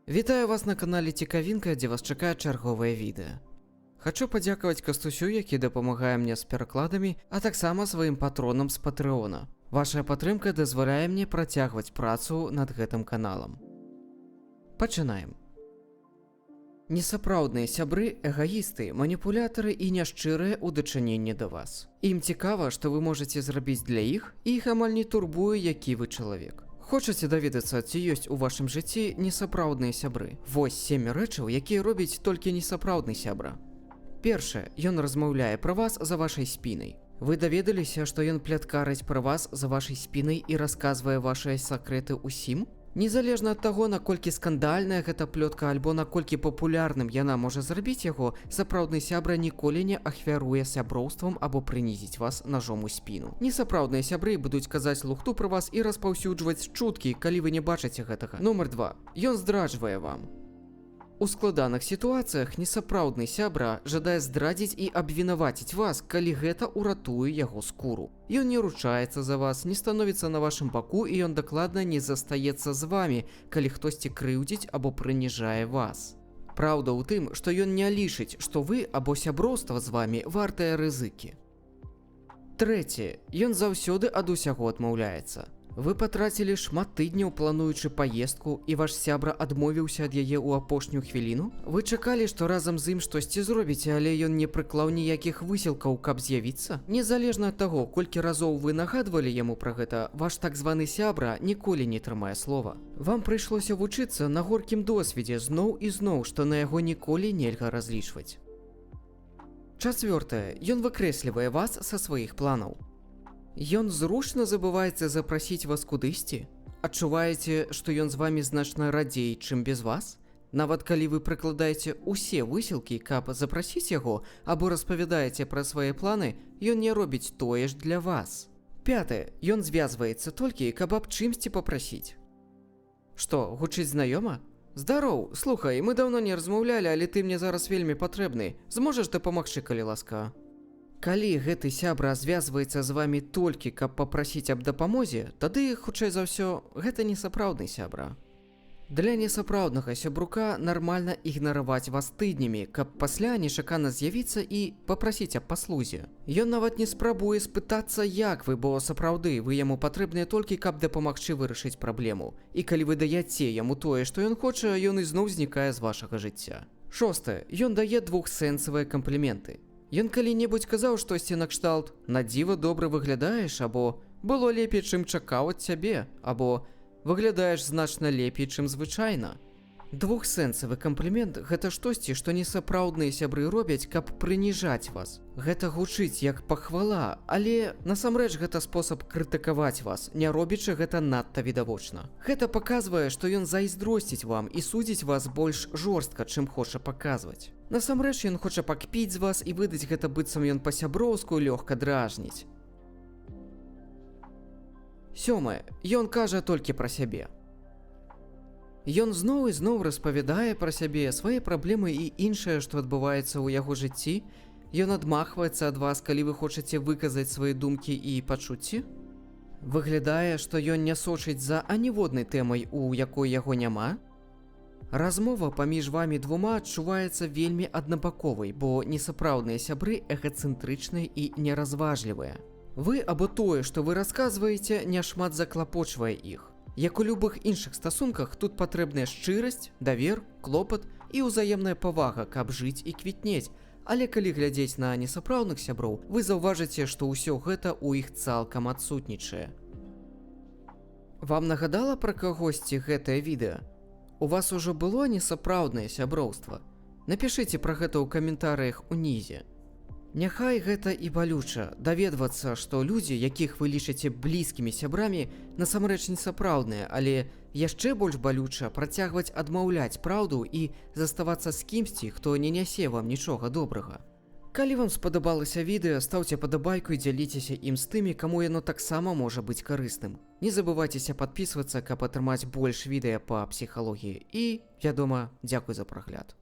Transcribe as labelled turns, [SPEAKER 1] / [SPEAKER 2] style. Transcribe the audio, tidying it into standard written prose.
[SPEAKER 1] Вітаю вас на канале Цікавінка, дзе вас чакае чарговае відэа. Хачу падзякаваць Кастусю, які дапамагае мне з перакладамі, а таксама сваім патронам з Патрэона. Вашая падтрымка дазваляе мне працягваць працу над гэтым каналам. Пачынаем. Несапраўдныя сябры, эгоісты, маніпулятары і няшчырыя ў дачыненні да вас. Ім цікава, што вы можаце зрабіць для іх, і іх амаль не турбуе, які вы чалавек. Хочаце даведацца, ці ёсць у вашым жыцці несапраўдныя сябры? Вось 7 рэчаў, якія робіць толькі несапраўдны сябра. Першае, ён размаўляе пра вас за вашай спінай. Вы даведаліся, што ён пляткарыць пра вас за вашай спінай і расказвае вашыя сакрэты ўсім? Незалежна ад таго, наколькі скандальная гэта плётка альбо наколькі папулярным яна можа зрабіць яго, сапраўдны сябра ніколі не ахвяруе сяброўствам або прынізіць вас ножом у спіну. Несапраўдныя сябры будуць казаць лухту пра вас і распаўсюджваць чуткі, калі вы не бачыце гэтага. Нумар 2. Ён здраджвае вам. У складаных сітуацыях несапраўдны сябра жадае здрадзіць і абвінаваціць вас, калі гэта ўратуе яго скуру. Ён не ручаецца за вас, не становіцца на вашым баку, і ён дакладна не застаецца з вамі, калі хтосьці крыўдзіць або прыніжае вас. Праўда ў тым, што ён не лічыць, што вы або сяброўства з вамі вартыя рызыкі. Трэцяе, ён заўсёды ад усяго адмаўляецца. Вы патрацілі шмат тыдняў, плануючы паездку, і ваш сябра адмовіўся ад яе ў апошнюю хвіліну? Вы чакалі, што разам з ім штосьці зробіце, але ён не прыклаў ніякіх высілкаў, каб з'явіцца? Незалежна ад таго, колькі разоў вы нагадвалі яму пра гэта, ваш так званы сябра ніколі не трымае слова. Вам прыйшлося вучыцца на горкім досведзе зноў і зноў, што на яго ніколі нельга разлічваць. Чацвёртае, ён выкрэслівае вас са сваіх планаў. Ён зручна забываецца запрасіць вас кудысьці? Адчуваеце, што ён з вамі значна радзей, чым без вас? Нават калі вы прыкладаеце ўсе высілкі, каб запрасіць яго, або распавядаеце пра свае планы, ён не робіць тое ж для вас. Пятае, ён звязваецца толькі, каб аб чымсьці папрасіць. Што, гучыць знаёма? Здароў, слухай, мы даўно не размаўлялі, але ты мне зараз вельмі патрэбны. Зможаш дапамагчы, калі ласка? Калі гэты сябра звязваецца з вамі толькі, каб папрасіць аб дапамозе, тады, хутчэй за ўсё, гэта не сапраўдны сябра. Для несапраўднага сябрука нармальна ігнараваць вас тыднямі, каб пасля нечакана з'явіцца і папрасіць аб паслузе. Ён нават не спрабуе спытацца, як вы, бо сапраўды вы яму патрэбныя толькі, каб дапамагчы вырашыць праблему. І калі вы даяце яму тое, што ён хоча, ён ізноў знікае з вашага жыцця. Шостае, ён дае двухсэнсавыя кампліменты. Ён калі-небудзь казаў штосьці накшталт «на дзіва добра выглядаеш» або «было лепей, чым чакаў ад цябе» або «выглядаеш значна лепей, чым звычайна». Двухсэнсавы камплімент – гэта штосьці, што несапраўдныя сябры робяць, каб прыніжаць вас. Гэта гучыць як пахвала, але насамрэч гэта спосаб крытыкаваць вас, не робячы гэта надта відавочна. Гэта паказвае, што ён зайздросціць вам і судзіць вас больш жорстка, чым хоча паказваць. Насамрэч ён хоча пакпіць з вас і выдаць гэта быццам ён па-сяброўску лёгка дражніць. Сёмае, ён кажа толькі пра сябе. Ён зноў і зноў распавядае пра сябе, свае праблемы і іншае, што адбываецца ў яго жыцці. Ён адмахваецца ад вас, калі вы хочаце выказаць свае думкі і пачуцці. Выглядае, што ён не сочыць за аніводнай тэмай, у якой яго няма. Размова паміж вамі двума адчуваецца вельмі аднабаковай, бо несапраўдныя сябры эгацэнтрычныя і неразважлівыя. Вы або тое, што вы расказваеце, няшмат заклапочвае іх. Як у любых іншых стасунках, тут патрэбная шчырасць, давер, клопат і ўзаемная павага, каб жыць і квітнець. Але калі глядзець на несапраўдных сяброў, вы заўважыце, што ўсё гэта ў іх цалкам адсутнічае. Вам нагадала пра кагосьці гэтае відэа? У вас ужо было несапраўднае сяброўства? Напішыце пра гэта ў каментарыях унізе. Няхай гэта і балюча даведвацца, што людзі, якіх вы лічыце блізкімі сябрамі, насамрэч несапраўдныя, але яшчэ больш балюча працягваць адмаўляць праўду і заставацца з кімсьці, хто не нясе вам нічога добрага. Калі вам спадабалася відэа, стаўце падабайку і дзяліцеся ім з тымі, каму яно таксама можа быць карысным. Не забывайцеся падпісвацца, каб атрымаць больш відэа па псіхалогіі. І, вядома, дзякуй за прагляд.